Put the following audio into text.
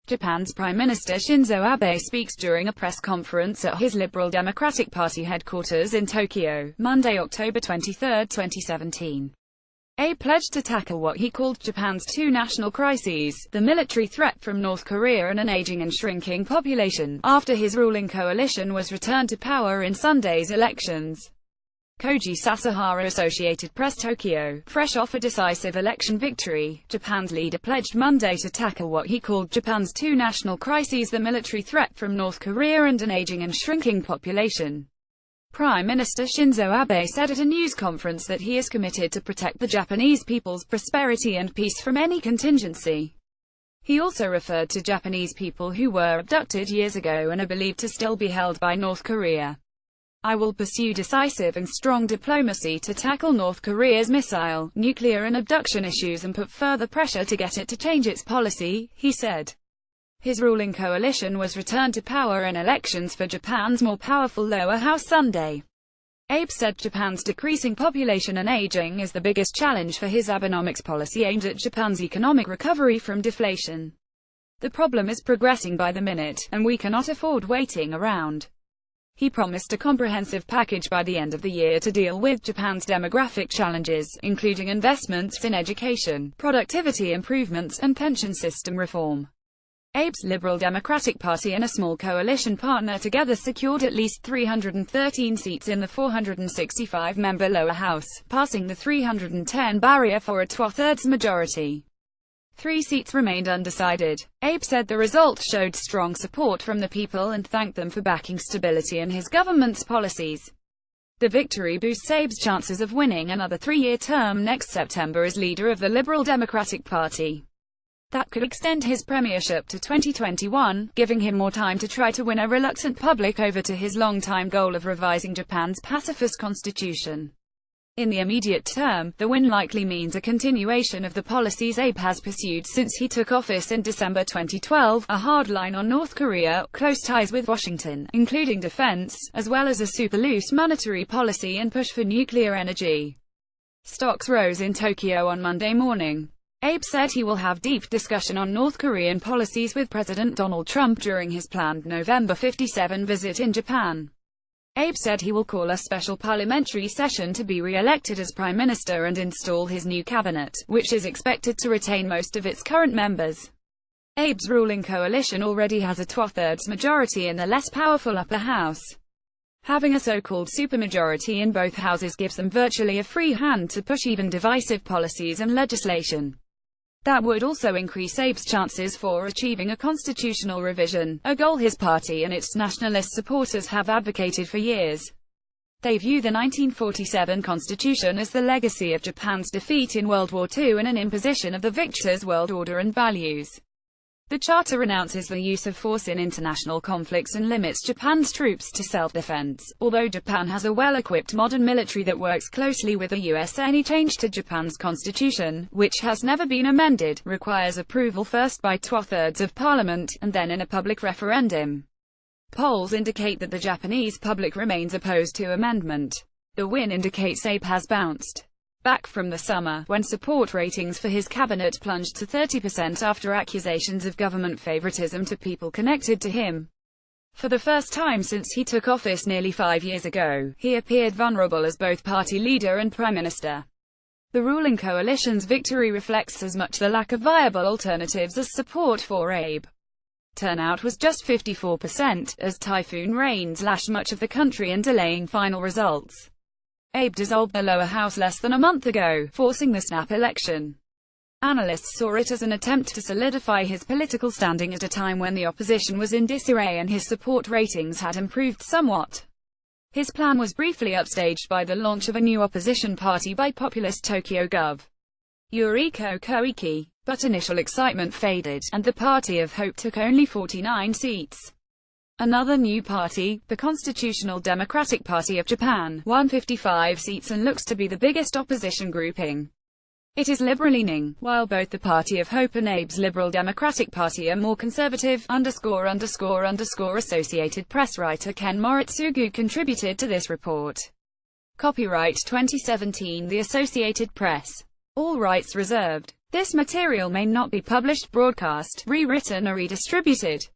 Japan's Prime Minister Shinzo Abe speaks during a press conference at his Liberal Democratic Party headquarters in Tokyo, Monday, October 23, 2017. Abe pledged to tackle what he called Japan's two national crises, the military threat from North Korea and an aging and shrinking population, after his ruling coalition was returned to power in Sunday's elections. Koji Sasahara, Associated Press, Tokyo. Fresh off a decisive election victory, Japan's leader pledged Monday to tackle what he called Japan's two national crises, the military threat from North Korea and an aging and shrinking population. Prime Minister Shinzo Abe said at a news conference that he is committed to protect the Japanese people's prosperity and peace from any contingency. He also referred to Japanese people who were abducted years ago and are believed to still be held by North Korea. I will pursue decisive and strong diplomacy to tackle North Korea's missile, nuclear and abduction issues and put further pressure to get it to change its policy, he said. His ruling coalition was returned to power in elections for Japan's more powerful lower house Sunday. Abe said Japan's decreasing population and aging is the biggest challenge for his Abenomics policy aimed at Japan's economic recovery from deflation. The problem is progressing by the minute, and we cannot afford waiting around. He promised a comprehensive package by the end of the year to deal with Japan's demographic challenges, including investments in education, productivity improvements, and pension system reform. Abe's Liberal Democratic Party and a small coalition partner together secured at least 313 seats in the 465-member lower house, passing the 310 barrier for a two-thirds majority. 3 seats remained undecided. Abe said the result showed strong support from the people and thanked them for backing stability in his government's policies. The victory boosts Abe's chances of winning another 3-year term next September as leader of the Liberal Democratic Party. That could extend his premiership to 2021, giving him more time to try to win a reluctant public over to his long-time goal of revising Japan's pacifist constitution. In the immediate term, the win likely means a continuation of the policies Abe has pursued since he took office in December 2012, a hard line on North Korea, close ties with Washington, including defense, as well as a super loose monetary policy and push for nuclear energy. Stocks rose in Tokyo on Monday morning. Abe said he will have deep discussion on North Korean policies with President Donald Trump during his planned November 57 visit in Japan. Abe said he will call a special parliamentary session to be re-elected as Prime Minister and install his new cabinet, which is expected to retain most of its current members. Abe's ruling coalition already has a two-thirds majority in the less powerful upper house. Having a so-called supermajority in both houses gives them virtually a free hand to push even divisive policies and legislation. That would also increase Abe's chances for achieving a constitutional revision, a goal his party and its nationalist supporters have advocated for years. They view the 1947 Constitution as the legacy of Japan's defeat in World War II and an imposition of the victor's world order and values. The charter renounces the use of force in international conflicts and limits Japan's troops to self-defense. Although Japan has a well-equipped modern military that works closely with the US, any change to Japan's constitution, which has never been amended, requires approval first by two-thirds of parliament, and then in a public referendum. Polls indicate that the Japanese public remains opposed to amendment. The win indicates Abe has bounced back from the summer, when support ratings for his cabinet plunged to 30% after accusations of government favoritism to people connected to him. For the first time since he took office nearly 5 years ago, he appeared vulnerable as both party leader and prime minister. The ruling coalition's victory reflects as much the lack of viable alternatives as support for Abe. Turnout was just 54%, as typhoon rains lashed much of the country and delaying final results. Abe dissolved the lower house less than a month ago, forcing the snap election. Analysts saw it as an attempt to solidify his political standing at a time when the opposition was in disarray and his support ratings had improved somewhat. His plan was briefly upstaged by the launch of a new opposition party by populist Tokyo Gov. Yuriko Koike. But initial excitement faded, and the Party of Hope took only 49 seats. Another new party, the Constitutional Democratic Party of Japan, won 55 seats and looks to be the biggest opposition grouping. It is liberal-leaning, while both the Party of Hope and Abe's Liberal Democratic Party are more conservative. Associated Press writer Ken Moritsugu contributed to this report. Copyright 2017 The Associated Press. All rights reserved. This material may not be published, broadcast, rewritten or redistributed.